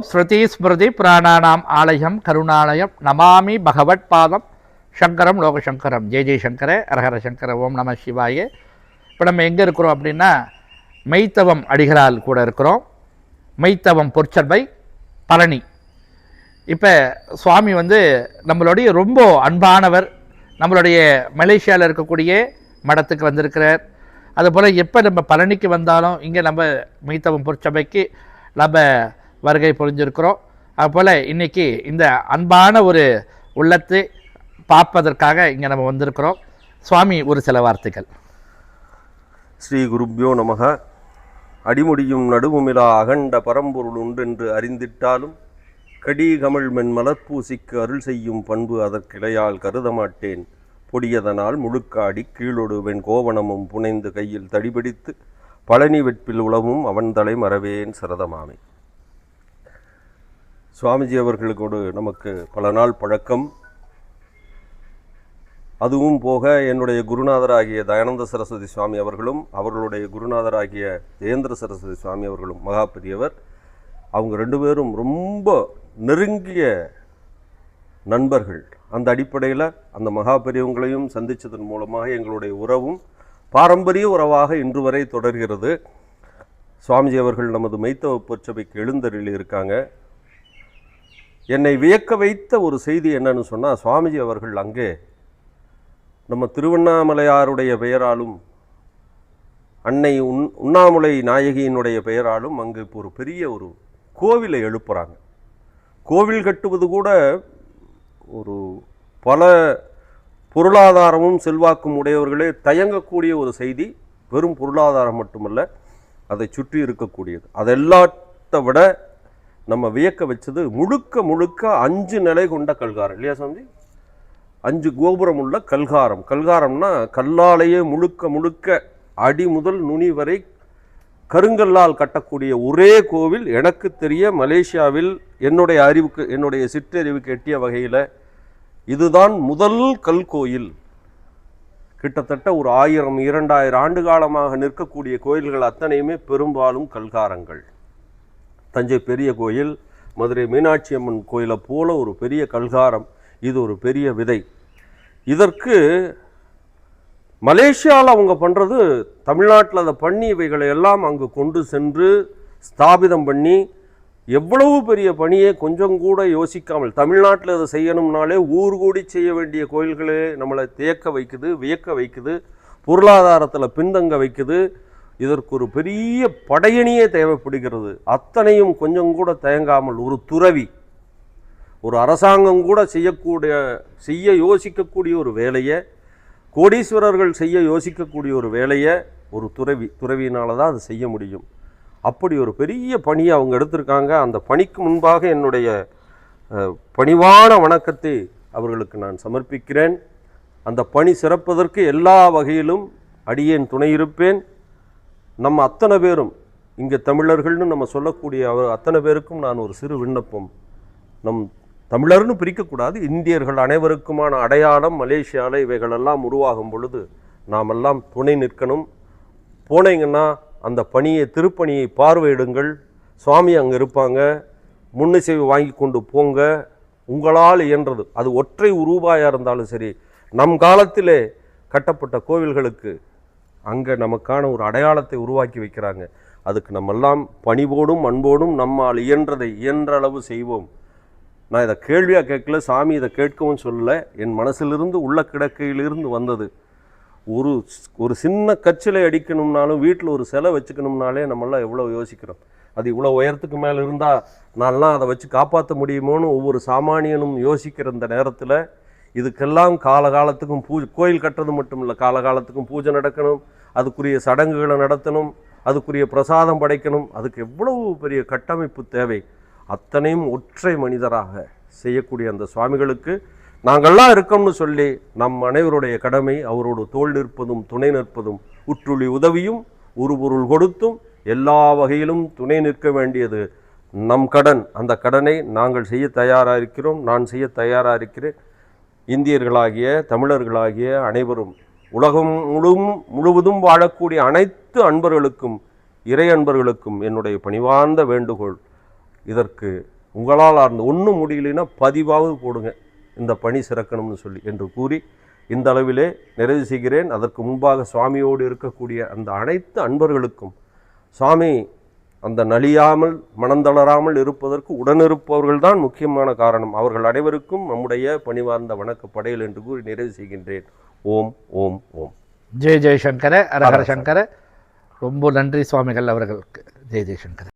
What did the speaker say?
ஸ்ருதி ஸ்மிருதி புராணானாம் ஆலயம் கருணாலயம் நமாமி பகவத் பாதம் சங்கரம் லோகசங்கரம். ஜெய் ஜெய் சங்கர ஹரஹர சங்கர. ஓம் நம சிவாயே. இப்போ நம்ம எங்கே இருக்கிறோம் அப்படின்னா மெய்த்தவம் அடிகளால் கூட இருக்கிறோம். மெய்த்தவம் பொற்சபை பழனி. இப்போ சுவாமி நம்மளுடைய ரொம்ப அன்பானவர். நம்மளுடைய மலேசியாவில் இருக்கக்கூடிய மடத்துக்கு வந்திருக்கிறார். அதுபோல் எப்போ நம்ம பழனிக்கு வந்தாலும் இங்கே நம்ம மெய்த்தவம் பொற்சபைக்கு நம்ம வருகை புரிஞ்சிருக்கிறோம். அதுபோல் இன்றைக்கி இந்த அன்பான ஒரு உள்ளத்தை பார்ப்பதற்காக இங்கே நம்ம வந்திருக்கிறோம். சுவாமி ஒரு சில வார்த்தைகள். ஸ்ரீ குருப்யோ நமக. அடிமுடியும் நடுவுமிலா அகண்ட பரம்பொருள் உண்டென்று அறிந்திட்டாலும் கடி கமிழ் மென் மலர்பூசிக்கு அருள் செய்யும் பண்பு அதற்கிளையால் கருத மாட்டேன். பொடியதனால் முழுக்காடி கீழொடு வெண் கோவணமும் புனைந்து கையில் தடிபிடித்து பழனி வெட்பில் உளவும் அவன் தலை மறவேன் சரதமாமே. சுவாமிஜி அவர்களுக்கோடு நமக்கு பல நாள் பழக்கம். அதுவும் போக என்னுடைய குருநாதராகிய தயானந்த சரஸ்வதி சுவாமி அவர்களும் அவர்களுடைய குருநாதராகிய ஜெயேந்திர சரஸ்வதி சுவாமி அவர்களும் மகா பெரியவர். அவங்க ரெண்டு பேரும் ரொம்ப நெருங்கிய நண்பர்கள். அந்த அடிப்படையில் அந்த மகா பெரியவங்களையும் சந்தித்ததன் மூலமாக எங்களுடைய உறவும் பாரம்பரிய உறவாக இன்று வரை தொடர்கிறது. சுவாமிஜி அவர்கள் நமது மெய்த்தவ பொற்சபைக்கு எழுந்தருளி இருக்காங்க. என்னை வியக்க வைத்த ஒரு செய்தி என்னன்னு சொன்னால், சுவாமிஜி அவர்கள் அங்கே நம்ம திருவண்ணாமலையாருடைய பெயராலும் அன்னை உண்ணாமுலை நாயகியினுடைய பெயராலும் அங்கு இப்போ ஒரு பெரிய ஒரு கோவிலை எழுப்புறாங்க. கோவில் கட்டுவது கூட ஒரு பல பொருளாதாரமும் செல்வாக்கும் உடையவர்களே தயங்கக்கூடிய ஒரு செய்தி. வெறும் பொருளாதாரம் மட்டுமல்ல, அதை சுற்றி இருக்கக்கூடியது. அதெல்லாத்தை விட நம்ம வியக்க வச்சது முழுக்க முழுக்க 5 நிலை கொண்ட கல்காரம். இல்லையா சாமி? 5 கோபுரம் உள்ள கல்காரம். கல்காரம்னா கல்லாலேயே முழுக்க முழுக்க அடி முதல் நுனி வரை கருங்கல்லால் கட்டக்கூடிய ஒரே கோவில் எனக்கு தெரிய மலேசியாவில் என்னுடைய அறிவுக்கு, என்னுடைய சிற்றறிவுக்கு எட்டிய வகையில் இதுதான் முதல் கல் கோயில். கிட்டத்தட்ட ஒரு 1000-2000 ஆண்டு காலமாக நிற்கக்கூடிய கோயில்கள் அத்தனையுமே பெரும்பாலும் கல்காரங்கள். தஞ்சை பெரிய கோயில், மதுரை மீனாட்சி அம்மன் கோயிலை போல ஒரு பெரிய கல்காரம். இது ஒரு பெரிய விதை. இதற்கு மலேசியாவில் அவங்க பண்ணுறது, தமிழ்நாட்டில் அதை பண்ணி இவைகளை எல்லாம் அங்கு கொண்டு சென்று ஸ்தாபிதம் பண்ணி எவ்வளவு பெரிய பணியை கொஞ்சம் கூட யோசிக்காமல், தமிழ்நாட்டில் அதை செய்யணும்னாலே ஊர் கூடி செய்ய வேண்டிய கோயில்களே நம்மளை தேக்க வைக்குது, வியக்க வைக்குது, பொருளாதாரத்தில் பின்தங்க வைக்குது. இதற்கு ஒரு பெரிய படையணியே தேவைப்படுகிறது. அத்தனையும் கொஞ்சம் கூட தயங்காமல் ஒரு துறவி, ஒரு அரசாங்கம் கூட செய்ய யோசிக்கக்கூடிய ஒரு வேலையை, கோடீஸ்வரர்கள் செய்ய யோசிக்கக்கூடிய ஒரு வேலையை ஒரு துறவியினால தான் அது செய்ய முடியும். அப்படி ஒரு பெரிய பணியை அவங்க எடுத்திருக்காங்க. அந்த பணிக்கு முன்பாக என்னுடைய பணிவான வணக்கத்தை அவர்களுக்கு நான் சமர்ப்பிக்கிறேன். அந்த பணி சிறப்பதற்கு எல்லா வகையிலும் அடியேன் துணை இருப்பேன். நம்ம அத்தனை பேரும் இங்கே தமிழர்கள்னு நம்ம சொல்லக்கூடிய அத்தனை பேருக்கும் நான் ஒரு சிறு விண்ணப்பம். நம் தமிழர்னு பிரிக்கக்கூடாது, இந்தியர்கள் அனைவருக்குமான அடையாளம் மலேசியாவில் இவைகளெல்லாம் உருவாகும் பொழுது நாமெல்லாம் துணை நிற்கணும். போனீங்கன்னா அந்த பணியை, திருப்பணியை பார்வையிடுங்கள். சுவாமி அங்கே இருப்பாங்க. முன்னிசைவு வாங்கி கொண்டு போங்க. உங்களால் இயன்றது, அது ஒற்றை ரூபாயாக இருந்தாலும் சரி. நம் காலத்திலே கட்டப்பட்ட கோவில்களுக்கு அங்கே நமக்கான ஒரு அடையாளத்தை உருவாக்கி வைக்கிறாங்க. அதுக்கு நம்மெல்லாம் பணிவோடும் அன்போடும் நம்மால் இயன்ற அளவு செய்வோம். நான் இதை கேள்வியாக கேட்கல, சாமி இதை கேட்கவும் சொல்லலை, என் மனசிலிருந்து உள்ள கிடக்கையிலிருந்து வந்தது. ஒரு சின்ன கச்சிலை அடிக்கணும்னாலும், வீட்டில் ஒரு சிலை வச்சுக்கணும்னாலே நம்மளாம் எவ்வளோ யோசிக்கிறோம். அது இவ்வளோ உயரத்துக்கு மேலே இருந்தால் நான்லாம் அதை வச்சு காப்பாற்ற முடியுமோன்னு ஒவ்வொரு சாமானியனும் யோசிக்கிற இந்த நேரத்தில் இதுக்கெல்லாம் காலகாலத்துக்கும் கோயில் கட்டுறது மட்டும் இல்லை, காலகாலத்துக்கும் பூஜை நடக்கணும், அதுக்குரிய சடங்குகளை நடத்தணும், அதுக்குரிய பிரசாதம் படைக்கணும். அதுக்கு எவ்வளவு பெரிய கட்டமைப்பு தேவை. அத்தனையும் ஒற்றை மனிதராக செய்யக்கூடிய அந்த சுவாமிகளுக்கு நாங்கள்லாம் இருக்கோம்னு சொல்லி நம் அனைவருடைய கடமை அவரோடு தோள் நிற்பதும் துணை நிற்பதும், உற்றுளி உதவியும் ஒரு பொருள் கொடுத்தும் எல்லா வகையிலும் துணை நிற்க வேண்டியது நம் கடன். அந்த கடனை நாங்கள் செய்ய தயாராக இருக்கிறோம். நான் செய்ய தயாராக இருக்கிறேன். இந்தியர்களாகிய தமிழர்களாகிய அனைவரும், உலகம் முழுவதும் வாழக்கூடிய அனைத்து அன்பர்களுக்கும், இறை அன்பர்களுக்கும் என்னுடைய பணிவார்ந்த வேண்டுகோள், இதற்கு உங்களால் அந்த ஒன்றும் முடியலைன்னா பதிவாவது போடுங்க, இந்த பணி சிறக்கணும்னு சொல்லி என்று கூறி இந்த அளவிலே நிறைவு செய்கிறேன். அதற்கு முன்பாக சுவாமியோடு இருக்கக்கூடிய அந்த அனைத்து அன்பர்களுக்கும் சுவாமி அந்த நலியாமல் மனந்தளராமல் இருப்பதற்கு உடனிருப்பவர்கள் தான் முக்கியமான காரணம். அவர்கள் அனைவருக்கும் நம்முடைய பணிவார்ந்த வணக்க படையல் என்று கூறி நிறைவு செய்கின்றேன். ஓம் ஓம் ஓம். ஜெய் ஜெய்சங்கர, அரஹர சங்கர. ரொம்ப நன்றி சுவாமிகள் அவர்களுக்கு. ஜெய் ஜெய்சங்கர.